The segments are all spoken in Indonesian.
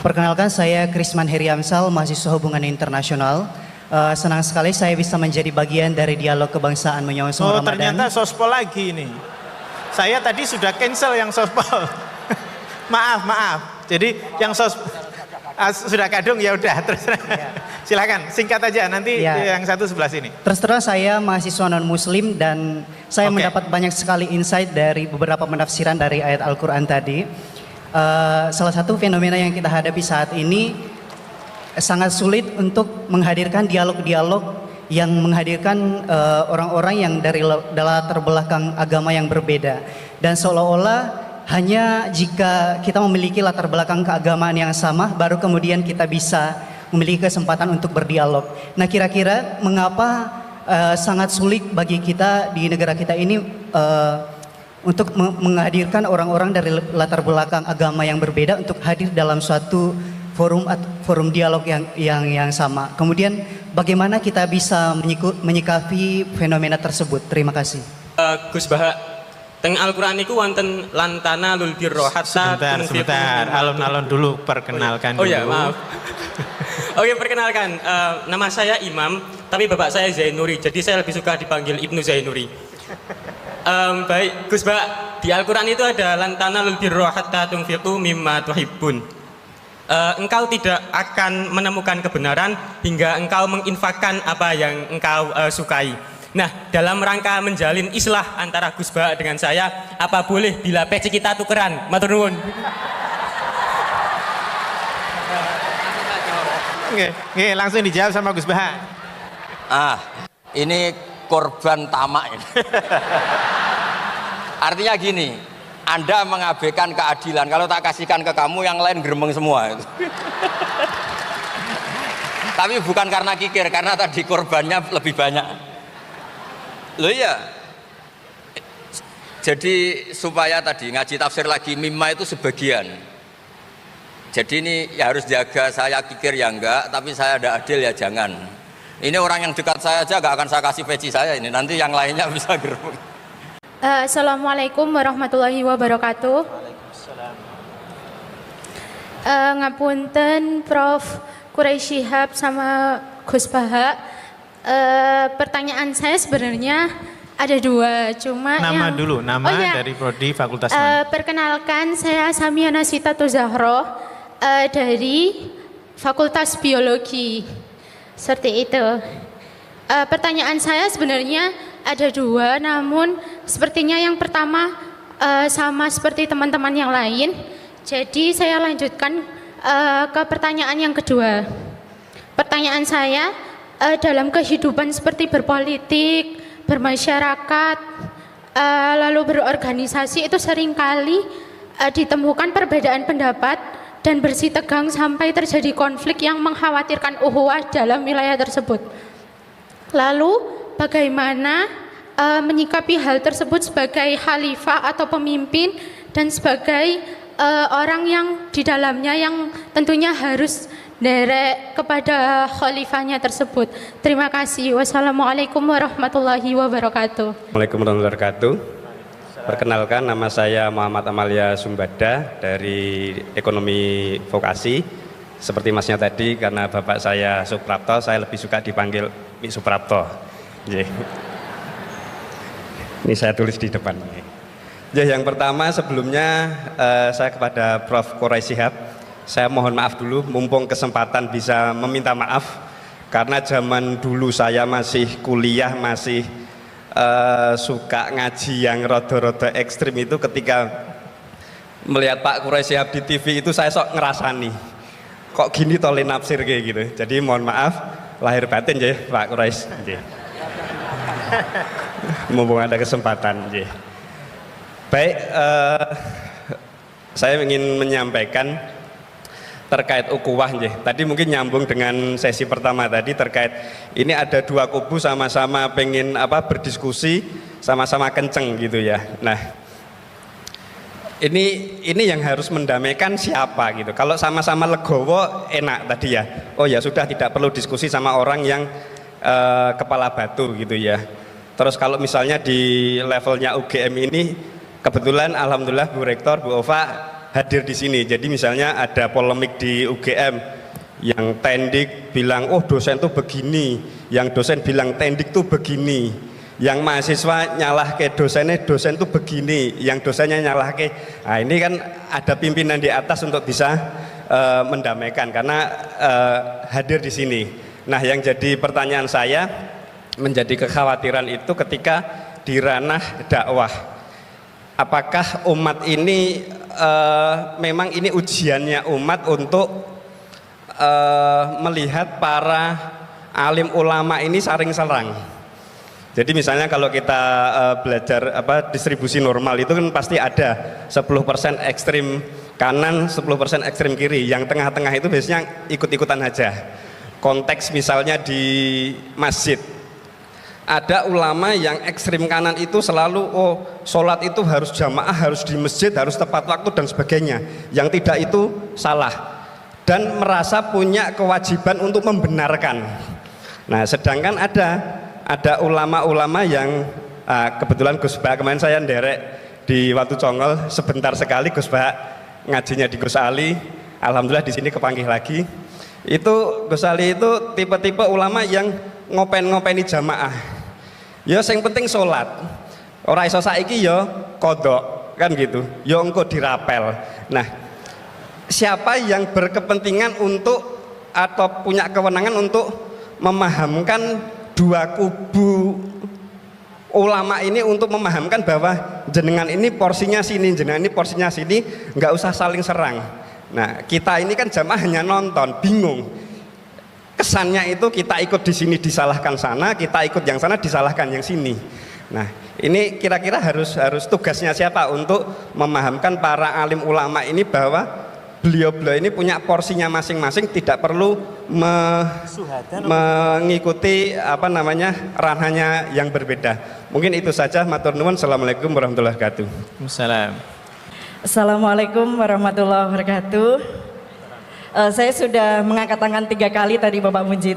Perkenalkan, saya Krisman Heriamsal, mahasiswa hubungan internasional. Senang sekali saya bisa menjadi bagian dari dialog kebangsaan menyongsong Ramadan. Ternyata sospol lagi ini. Saya tadi sudah cancel yang sospol. maaf. Jadi yang sudah kadung ya udah terus. Silakan singkat aja nanti yang satu sebelah sini. Terus saya mahasiswa non muslim dan saya mendapat banyak sekali insight dari beberapa penafsiran dari ayat Al-Qur'an tadi. Salah satu fenomena yang kita hadapi saat ini sangat sulit untuk menghadirkan dialog-dialog yang menghadirkan orang-orang yang dari latar belakang agama yang berbeda, dan seolah-olah hanya jika kita memiliki latar belakang keagamaan yang sama baru kemudian kita bisa memiliki kesempatan untuk berdialog. Nah, kira-kira mengapa sangat sulit bagi kita di negara kita ini untuk menghadirkan orang-orang dari latar belakang agama yang berbeda untuk hadir dalam suatu forum dialog yang sama. Kemudian bagaimana kita bisa menyikapi fenomena tersebut? Terima kasih. Gus Baha, teng Al-Qur'an niku wonten lantana lul birro hatta sebentar. Alon-alon dulu perkenalkan dulu. Oh ya, maaf. Oke, perkenalkan. Nama saya Imam, tapi bapak saya Zainuri. Jadi saya lebih suka dipanggil Ibnu Zainuri. Baik, Gus Bah, di Al-Quran itu ada lantana lul birro hatta tunfiqu mimma tuhibbun. Engkau tidak akan menemukan kebenaran hingga engkau menginfakkan apa yang engkau sukai. Nah, dalam rangka menjalin islah antara Gus Bah dengan saya, apa boleh bila peci kita tukeran? Matur nuwun. Oke, langsung dijawab sama Gus Bah. Ini korban tamak ini. Artinya gini, Anda mengabaikan keadilan. Kalau tak kasihkan ke kamu, yang lain geremeng semua. Tapi bukan karena kikir, karena tadi korbannya lebih banyak. Loh iya. Jadi supaya tadi ngaji tafsir lagi, mimma itu sebagian. Jadi ini ya harus jaga, saya kikir ya enggak, tapi saya ada adil ya jangan. Ini orang yang dekat saya aja gak akan saya kasih peci saya ini, nanti yang lainnya bisa geremeng. Assalamualaikum warahmatullahi wabarakatuh. Ngapunten Prof. Quraisy Shihab sama Gus Baha. Pertanyaan saya sebenarnya ada dua, cuma nama dari prodi Fakultas perkenalkan, saya Samiana Sitatu Zahro dari Fakultas Biologi. Seperti itu. Pertanyaan saya sebenarnya ada dua, namun sepertinya yang pertama sama seperti teman-teman yang lain. Jadi saya lanjutkan ke pertanyaan yang kedua. Pertanyaan saya, dalam kehidupan seperti berpolitik, bermasyarakat, lalu berorganisasi itu seringkali ditemukan perbedaan pendapat dan bersitegang sampai terjadi konflik yang mengkhawatirkan ukhuwah dalam wilayah tersebut. Lalu bagaimana menyikapi hal tersebut sebagai khalifah atau pemimpin dan sebagai orang yang di dalamnya yang tentunya harus derek kepada khalifahnya tersebut. Terima kasih. Wassalamualaikum warahmatullahi wabarakatuh. Waalaikumsalam warahmatullahi wabarakatuh. Perkenalkan, nama saya Muhammad Amalia Sumbada dari Ekonomi Vokasi. Seperti masnya tadi, karena bapak saya Suprapto, saya lebih suka dipanggil Mik Suprapto. Ini saya tulis di depan. Yang pertama, sebelumnya saya kepada Prof. Quraisy Shihab, saya mohon maaf dulu, mumpung kesempatan bisa meminta maaf, karena zaman dulu saya masih kuliah, masih suka ngaji yang rodo-rodo ekstrim itu, ketika melihat Pak Quraisy Shihab di TV itu saya sok ngerasani kok gini tolin nafsir kayak gitu. Jadi mohon maaf lahir batin ya Pak Quraisy. Mumpung ada kesempatan. Baik, saya ingin menyampaikan terkait ukhuwah. Tadi mungkin nyambung dengan sesi pertama tadi, terkait ini ada dua kubu sama-sama pengen berdiskusi, sama-sama kenceng gitu ya. Nah, ini yang harus mendamaikan siapa gitu. Kalau sama-sama legowo enak tadi ya. Oh ya sudah, tidak perlu diskusi sama orang yang kepala batu gitu ya. Terus kalau misalnya di levelnya UGM ini kebetulan alhamdulillah Bu Rektor, Bu Ova hadir di sini. Jadi misalnya ada polemik di UGM, yang tendik bilang oh dosen tuh begini, yang dosen bilang tendik tuh begini, yang mahasiswa nyalah ke dosennya, dosen tuh begini, yang dosennya nyalah ke. Nah, ini kan ada pimpinan di atas untuk bisa mendamaikan karena hadir di sini. Nah, yang jadi pertanyaan saya, menjadi kekhawatiran itu ketika di ranah dakwah, apakah umat ini memang ini ujiannya umat untuk melihat para alim ulama ini saling serang. Jadi misalnya kalau kita belajar distribusi normal itu kan pasti ada 10% ekstrim kanan, 10% ekstrim kiri. Yang tengah-tengah itu biasanya ikut-ikutan aja. Konteks misalnya di masjid, ada ulama yang ekstrim kanan itu selalu sholat itu harus jamaah, harus di masjid, harus tepat waktu dan sebagainya. Yang tidak itu salah dan merasa punya kewajiban untuk membenarkan. Nah, sedangkan ada ulama-ulama yang kebetulan Gus Bah kemarin saya nderek di Watu Congol sebentar sekali, Gus Bah ngajinya di Gus Ali, alhamdulillah di sini kepanggih lagi. Itu Gus Ali itu tipe-tipe ulama yang ngopeni jamaah. Ya sing penting sholat. Ora iso saiki ya kodok kan gitu. Ya engko dirapel. Nah, siapa yang berkepentingan untuk atau punya kewenangan untuk memahamkan dua kubu ulama ini untuk memahamkan bahwa jenengan ini porsinya sini, jenengan ini porsinya sini, nggak usah saling serang. Nah, kita ini kan jamaah hanya nonton, bingung. Kesannya itu kita ikut di sini disalahkan sana, kita ikut yang sana disalahkan yang sini. Nah, ini kira-kira harus tugasnya siapa untuk memahamkan para alim ulama ini bahwa beliau-beliau ini punya porsinya masing-masing, tidak perlu mengikuti ranahnya yang berbeda. Mungkin itu saja. Matur nuwun. Assalamualaikum warahmatullahi wabarakatuh. Assalamualaikum warahmatullahi wabarakatuh. Saya sudah mengangkat tangan 3 kali tadi Bapak Mujid.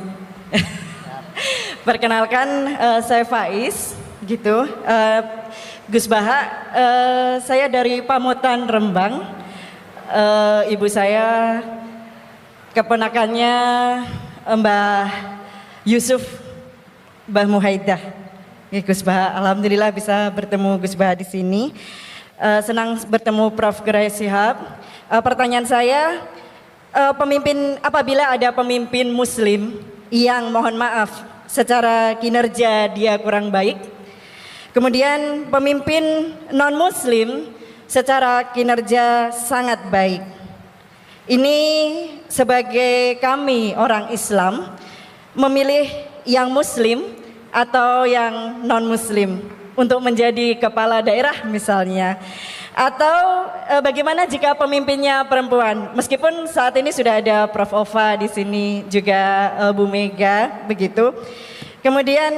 Perkenalkan, saya Faiz, gitu. Gus Baha, saya dari Pamutan Rembang. Ibu saya keponakannya Mbah Yusuf, Mbah Muhaidah. Gus Baha, alhamdulillah bisa bertemu Gus Baha di sini. Senang bertemu Prof. Quraisy Shihab. Pertanyaan saya, apabila ada pemimpin Muslim yang mohon maaf secara kinerja dia kurang baik, kemudian pemimpin non Muslim secara kinerja sangat baik. Ini sebagai kami orang Islam memilih yang Muslim atau yang non Muslim untuk menjadi kepala daerah misalnya. Atau bagaimana jika pemimpinnya perempuan? Meskipun saat ini sudah ada Prof. Ova di sini, juga Bu Mega begitu. Kemudian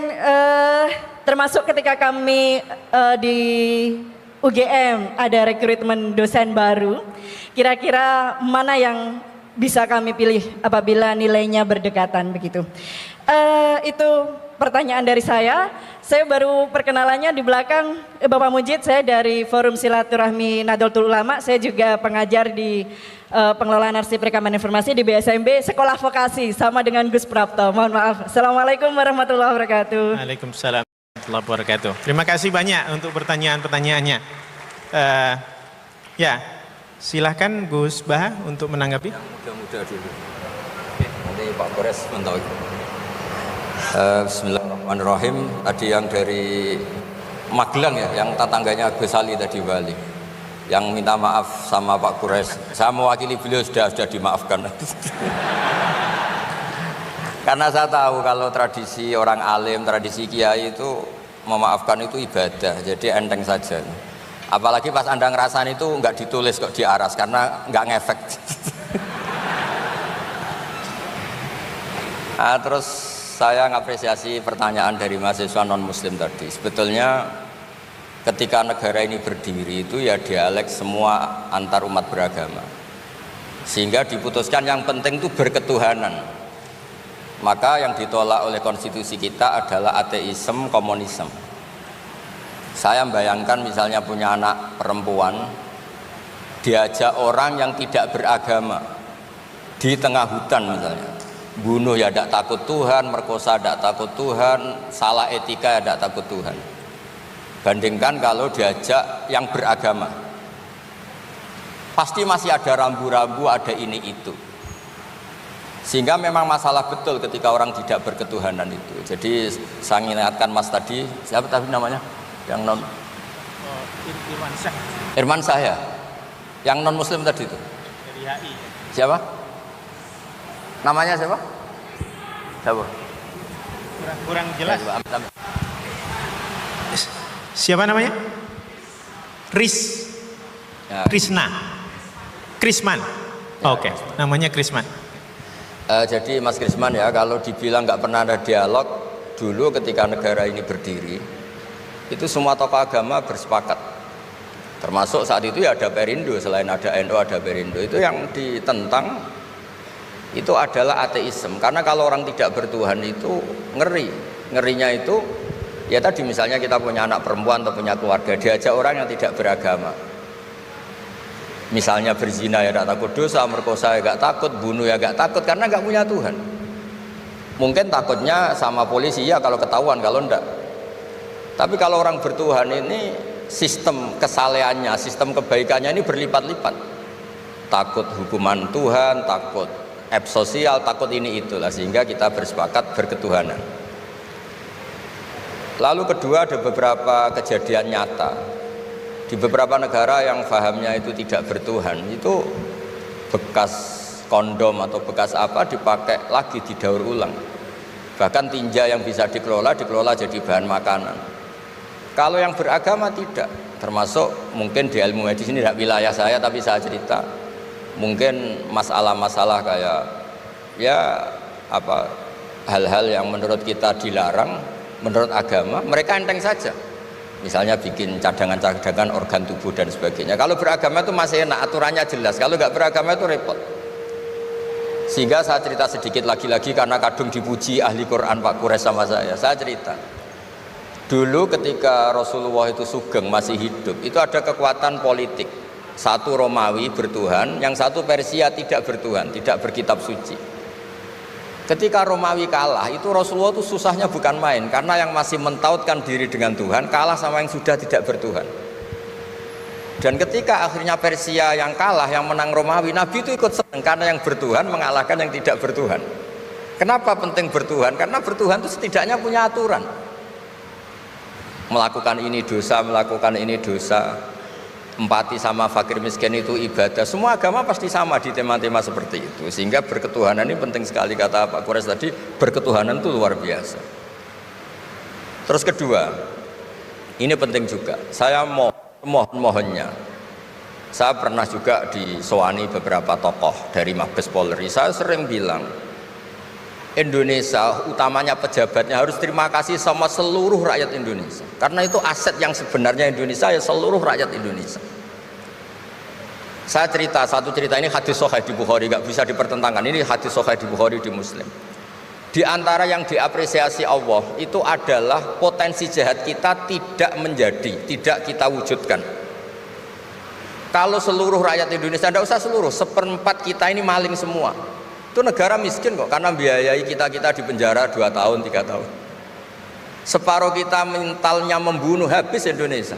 termasuk ketika kami di UGM ada rekrutmen dosen baru, kira-kira mana yang bisa kami pilih apabila nilainya berdekatan begitu. Itu pertanyaan dari saya. Saya baru perkenalannya di belakang Bapak Mujid, saya dari Forum Silaturahmi Nahdlatul Ulama, saya juga pengajar di pengelolaan arsip rekaman informasi di BSMB Sekolah Vokasi sama dengan Gus Prapto. Mohon maaf. Assalamualaikum warahmatullahi wabarakatuh. Waalaikumsalam warahmatullahi wabarakatuh. Terima kasih banyak untuk pertanyaan-pertanyaannya. Ya, silahkan Gus Bah untuk menanggapi. Mudah-mudah dulu. Nanti Pak Kores mentau. Bismillahirrahmanirrahim. Tadi yang dari Magelang ya, yang tetangganya Gus Ali tadi Bali, yang minta maaf sama Pak Kures. Saya mewakili beliau sudah dimaafkan. Karena saya tahu kalau tradisi orang alim, tradisi kiai itu memaafkan itu ibadah, jadi enteng saja. Apalagi pas Anda ngerasain itu nggak ditulis kok diaras karena nggak ngefek. Nah, terus saya ngapresiasi pertanyaan dari mahasiswa non muslim tadi. Sebetulnya ketika negara ini berdiri itu ya dialek semua antar umat beragama, sehingga diputuskan yang penting itu berketuhanan. Maka yang ditolak oleh konstitusi kita adalah ateisme, komunisme. Saya membayangkan misalnya punya anak perempuan, diajak orang yang tidak beragama di tengah hutan misalnya, bunuh ya tidak takut Tuhan, merkosa tidak takut Tuhan, salah etika ya tidak takut Tuhan. Bandingkan kalau diajak yang beragama, pasti masih ada rambu-rambu, ada ini itu. Sehingga memang masalah betul ketika orang tidak berketuhanan itu. Jadi saya ingatkan Mas tadi, siapa tadi namanya? Yang non Irwan Syah Irman Syah, yang non muslim tadi itu. dari HI. Siapa? Namanya siapa? Siapa? Kurang jelas. Coba, Siapa namanya? Ya. Krisman. Oke, namanya Krisman. Jadi Mas Krisman ya, kalau dibilang nggak pernah ada dialog, dulu ketika negara ini berdiri, itu semua tokoh agama bersepakat. Termasuk saat itu ya ada Perindo, selain ada NU ada Perindo. Itu yang ditentang itu adalah ateisme. Karena kalau orang tidak bertuhan itu ngeri. Ngerinya itu ya tadi misalnya kita punya anak perempuan atau punya keluarga, diajak orang yang tidak beragama. Misalnya berzina ya tidak takut dosa, merkosa ya tidak takut, bunuh ya tidak takut karena nggak punya Tuhan. Mungkin takutnya sama polisi ya kalau ketahuan, kalau enggak. Tapi kalau orang bertuhan ini sistem kesalehannya, sistem kebaikannya ini berlipat-lipat. Takut hukuman Tuhan, takut sosial, takut ini itulah, sehingga kita bersepakat berketuhanan. Lalu kedua, ada beberapa kejadian nyata di beberapa negara yang fahamnya itu tidak bertuhan, itu bekas kondom atau bekas apa dipakai lagi, didaur ulang. Bahkan tinja yang bisa dikelola jadi bahan makanan. Kalau yang beragama tidak, termasuk mungkin di ilmu medis ini tidak wilayah saya, tapi saya cerita mungkin masalah-masalah kayak ya apa hal-hal yang menurut kita dilarang, menurut agama mereka enteng saja. Misalnya bikin cadangan-cadangan organ tubuh dan sebagainya. Kalau beragama itu masih enak, aturannya jelas. Kalau nggak beragama itu repot. Sehingga saya cerita sedikit lagi-lagi karena kadung dipuji ahli Quran Pak Kures sama saya. Saya cerita. Dulu ketika Rasulullah itu sugeng masih hidup, itu ada kekuatan politik. Satu Romawi bertuhan, yang satu Persia tidak bertuhan, tidak berkitab suci. Ketika Romawi kalah, itu Rasulullah itu susahnya bukan main, karena yang masih mentautkan diri dengan Tuhan kalah sama yang sudah tidak bertuhan. Dan ketika akhirnya Persia yang kalah, yang menang Romawi, Nabi itu ikut senang karena yang bertuhan mengalahkan yang tidak bertuhan. Kenapa penting bertuhan? Karena bertuhan itu setidaknya punya aturan. Melakukan ini dosa, melakukan ini dosa. Empati sama fakir miskin itu ibadah. Semua agama pasti sama di tema-tema seperti itu. Sehingga berketuhanan ini penting sekali, kata Pak Kures tadi, berketuhanan itu luar biasa. Terus kedua, ini penting juga. Saya mohonnya, saya pernah juga disowani beberapa tokoh dari Mabes Polri. Saya sering bilang, Indonesia utamanya pejabatnya harus terima kasih sama seluruh rakyat Indonesia, karena itu aset yang sebenarnya Indonesia ya seluruh rakyat Indonesia. Saya cerita satu cerita, ini hadis sahih di Bukhari, nggak bisa dipertentangkan. Ini hadis sahih di Bukhari, di Muslim. Di antara yang diapresiasi Allah itu adalah potensi jahat kita tidak menjadi, tidak kita wujudkan. Kalau seluruh rakyat Indonesia, tidak usah seluruh, 1/4 kita ini maling semua. Itu negara miskin kok, karena biayai kita di penjara 2 tahun, 3 tahun. Separuh kita mentalnya membunuh, habis Indonesia.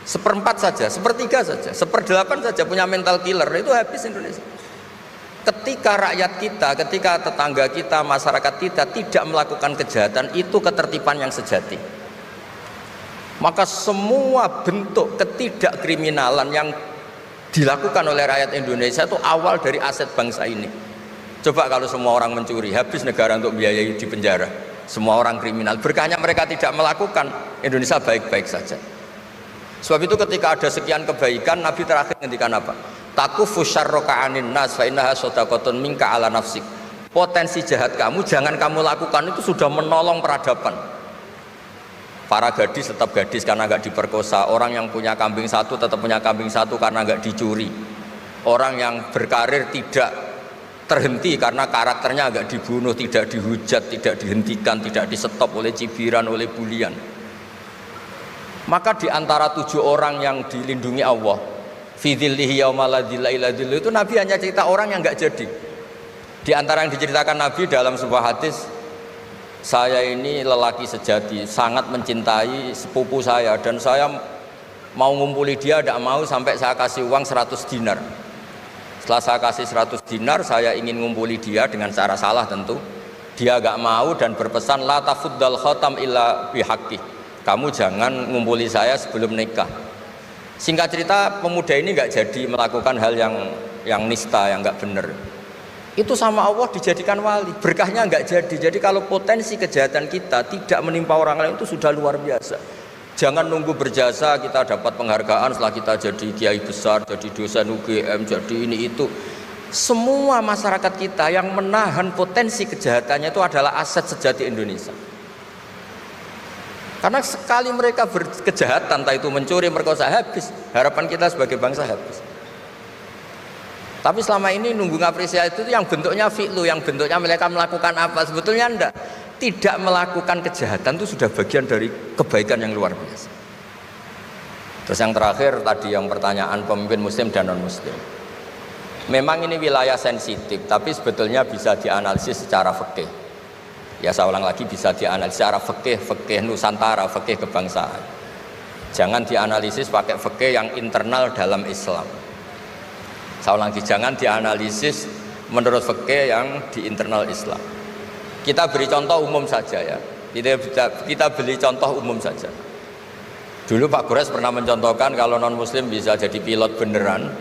1/4 saja, 1/3 saja, 1/8 saja punya mental killer, itu habis Indonesia. Ketika rakyat kita, ketika tetangga kita, masyarakat kita tidak melakukan kejahatan, itu ketertiban yang sejati. Maka semua bentuk ketidakkriminalan yang dilakukan oleh rakyat Indonesia itu awal dari aset bangsa ini. Coba kalau semua orang mencuri, habis negara untuk biayai di penjara. Semua orang kriminal, berkahnya mereka tidak melakukan, Indonesia baik-baik saja. Sebab itu ketika ada sekian kebaikan, Nabi terakhir ngendikan apa? Takufu syarroka anin nas fa innaha shadaqatun minka ala nafsik. Potensi jahat kamu jangan kamu lakukan, itu sudah menolong peradaban. Para gadis tetap gadis karena nggak diperkosa. Orang yang punya kambing satu tetap punya kambing satu karena nggak dicuri. Orang yang berkarir tidak terhenti karena karakternya agak dibunuh, tidak dihujat, tidak dihentikan, tidak disetop oleh cibiran, oleh bulian. Maka di antara 7 orang yang dilindungi Allah, fi dhillihi yauma la dhilla illa dhilluh, itu Nabi hanya cerita orang yang nggak jadi. Di antara yang diceritakan Nabi dalam sebuah hadis, saya ini lelaki sejati, sangat mencintai sepupu saya, dan saya mau ngumpuli dia, tidak mau sampai saya kasih uang 100 dinar. Setelah saya kasih 100 dinar, saya ingin ngumpuli dia dengan cara salah tentu. Dia gak mau dan berpesan, la tafuddal khatam illa bihaqqi, kamu jangan ngumpuli saya sebelum nikah. Singkat cerita, pemuda ini gak jadi melakukan hal yang nista, yang gak benar. Itu sama Allah dijadikan wali, berkahnya nggak jadi. Jadi kalau potensi kejahatan kita tidak menimpa orang lain itu sudah luar biasa. Jangan nunggu berjasa kita dapat penghargaan setelah kita jadi kiai besar, jadi dosen UGM, jadi ini itu. Semua masyarakat kita yang menahan potensi kejahatannya itu adalah aset sejati Indonesia. Karena sekali mereka berkejahatan, entah itu mencuri, merkosa, habis. Harapan kita sebagai bangsa habis. Tapi selama ini nunggu ngapresiasi itu yang bentuknya fi'lu, yang bentuknya mereka melakukan apa, sebetulnya enggak. Tidak melakukan kejahatan itu sudah bagian dari kebaikan yang luar biasa. Terus yang terakhir tadi yang pertanyaan pemimpin muslim dan non muslim. Memang ini wilayah sensitif, tapi sebetulnya bisa dianalisis secara fikih. Ya saya ulang lagi, bisa dianalisis secara fikih Nusantara, fikih kebangsaan. Jangan dianalisis pakai fikih yang internal dalam Islam. Saya ulang lagi, jangan dianalisis menurut fikih yang di internal Islam. Kita beri contoh umum saja ya. Kita beri contoh umum saja. Dulu Pak Gores pernah mencontohkan kalau non muslim bisa jadi pilot beneran,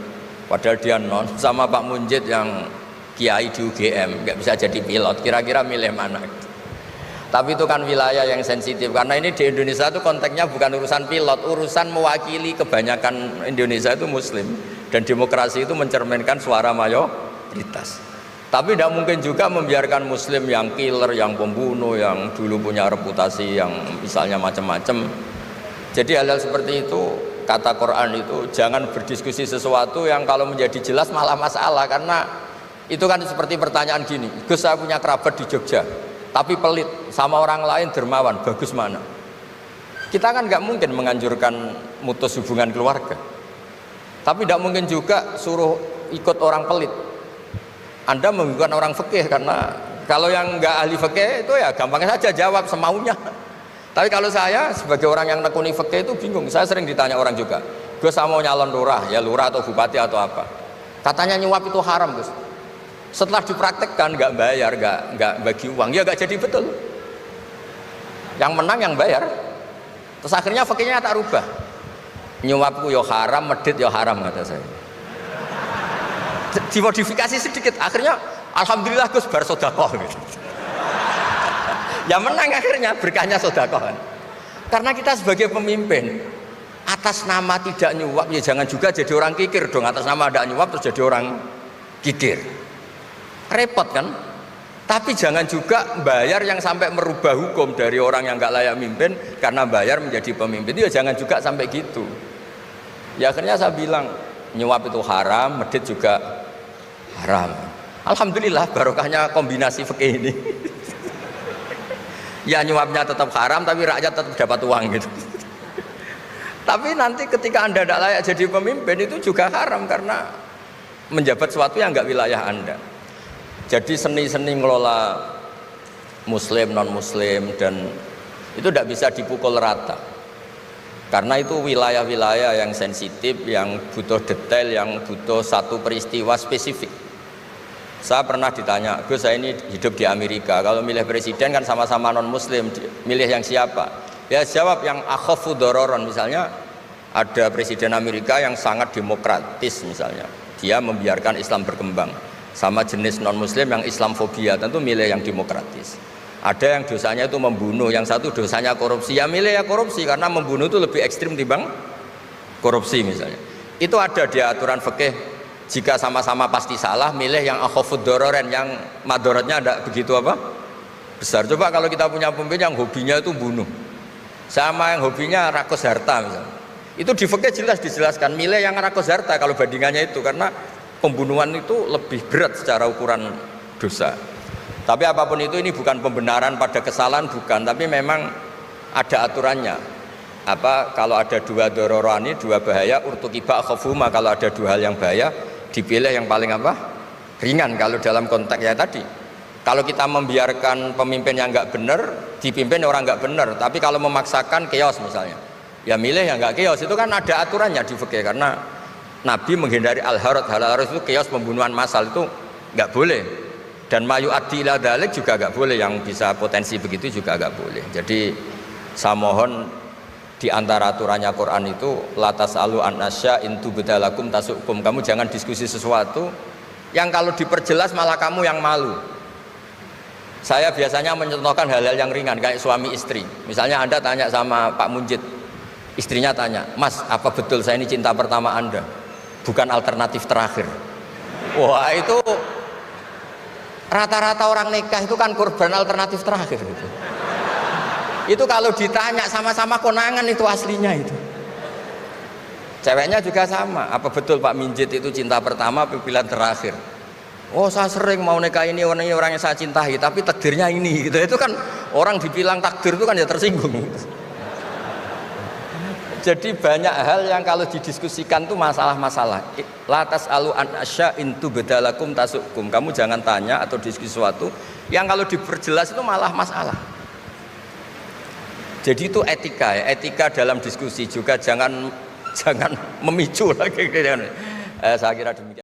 padahal dia non, sama Pak Munjid yang kiai di UGM nggak bisa jadi pilot. Kira-kira milih mana? Tapi itu kan wilayah yang sensitif, karena ini di Indonesia itu konteksnya bukan urusan pilot, urusan mewakili kebanyakan Indonesia itu muslim. Dan demokrasi itu mencerminkan suara mayoritas. Tapi tidak mungkin juga membiarkan muslim yang killer, yang pembunuh, yang dulu punya reputasi yang misalnya macam-macam. Jadi hal-hal seperti itu, kata Quran itu jangan berdiskusi sesuatu yang kalau menjadi jelas malah masalah. Karena itu kan seperti pertanyaan gini, Gus saya punya kerabat di Jogja tapi pelit, sama orang lain dermawan, bagus mana? Kita kan nggak mungkin menganjurkan mutus hubungan keluarga. Tapi tidak mungkin juga suruh ikut orang pelit. Anda menggunakan orang fikih, karena kalau yang nggak ahli fikih itu ya gampangnya saja jawab semaunya. Tapi kalau saya sebagai orang yang nekuni fikih itu bingung. Saya sering ditanya orang juga, Gus saya mau nyalon lurah, ya lurah atau bupati atau apa. Katanya nyuap itu haram Gus. Setelah dipraktekkan nggak bayar, nggak bagi uang, ya nggak jadi betul. Yang menang yang bayar. Terus akhirnya fikihnya tak rubah. Nyuapku yo haram, medit yo haram kata saya. Dimodifikasi sedikit, akhirnya alhamdulillah Gus bar sedekah gitu. Ya menang akhirnya, berkahnya sedekah. Karena kita sebagai pemimpin atas nama tidak nyuap ya jangan juga jadi orang kikir dong. Atas nama tidak nyuap terus jadi orang kikir. Repot kan? Tapi jangan juga bayar yang sampai merubah hukum dari orang yang nggak layak mimpin karena bayar menjadi pemimpin. Itu ya jangan juga sampai gitu. Ya akhirnya saya bilang nyuap itu haram, medit juga haram. Alhamdulillah barokahnya kombinasi fikih ini. Ya nyuapnya tetap haram tapi rakyat tetap dapat uang gitu. Tapi nanti ketika Anda tidak layak jadi pemimpin itu juga haram karena menjabat sesuatu yang nggak wilayah Anda. Jadi seni-seni ngelola muslim, non muslim dan itu tidak bisa dipukul rata. Karena itu wilayah-wilayah yang sensitif, yang butuh detail, yang butuh satu peristiwa spesifik. Saya pernah ditanya, Gus saya ini hidup di Amerika, kalau milih presiden kan sama-sama non muslim, milih yang siapa? Ya jawab yang akhafu dororon, misalnya ada presiden Amerika yang sangat demokratis misalnya, dia membiarkan Islam berkembang. Sama jenis non muslim yang Islamfobia, tentu milih yang demokratis. Ada yang dosanya itu membunuh, yang satu dosanya korupsi, ya milih ya korupsi karena membunuh itu lebih ekstrim dibanding korupsi misalnya. Itu ada di aturan fikih, jika sama-sama pasti salah, milih yang akhafud dororen, yang madorotnya ada begitu apa? Besar. Coba kalau kita punya pemimpin yang hobinya itu bunuh, sama yang hobinya rakus harta misalnya. Itu di fikih jelas dijelaskan, milih yang rakus harta kalau bandingannya itu, karena pembunuhan itu lebih berat secara ukuran dosa. Tapi apapun itu, ini bukan pembenaran pada kesalahan, bukan, tapi memang ada aturannya. kalau ada dua dororani, dua bahaya, urtukiba khofuma, kalau ada dua hal yang bahaya, dipilih yang paling ringan kalau dalam konteksnya tadi. Kalau kita membiarkan pemimpin yang nggak benar, dipimpin orang nggak benar, tapi kalau memaksakan chaos misalnya, ya milih yang nggak chaos. Itu kan ada aturannya di fikih, karena Nabi menghindari al-harad. Al-harad itu chaos, pembunuhan massal, itu nggak boleh. Dan mayu addi ila dzalik juga nggak boleh, yang bisa potensi begitu juga nggak boleh. Jadi saya mohon di antara aturannya Quran itu latas alu anasya intu bedalakum tasukum, kamu jangan diskusi sesuatu yang kalau diperjelas malah kamu yang malu. Saya biasanya mencontohkan hal-hal yang ringan kayak suami istri. Misalnya Anda tanya sama Pak Munjid, istrinya tanya, Mas, apa betul saya ini cinta pertama Anda, bukan alternatif terakhir? Wah, itu rata-rata orang nikah itu kan korban alternatif terakhir gitu. Itu kalau ditanya sama-sama konangan itu aslinya itu. Ceweknya juga sama, apa betul Pak Minjit itu cinta pertama pilihan terakhir? Oh, saya sering mau nikah ini orang yang saya cintai, tapi takdirnya ini gitu. Itu kan orang dibilang takdir itu kan ya tersinggung. Jadi banyak hal yang kalau didiskusikan tuh masalah-masalah. Latas alu an asya intu bedalakum tasukum. Kamu jangan tanya atau diskusi sesuatu yang kalau diperjelas itu malah masalah. Jadi itu etika ya, etika dalam diskusi juga jangan memicu lagi. Saya kira demikian.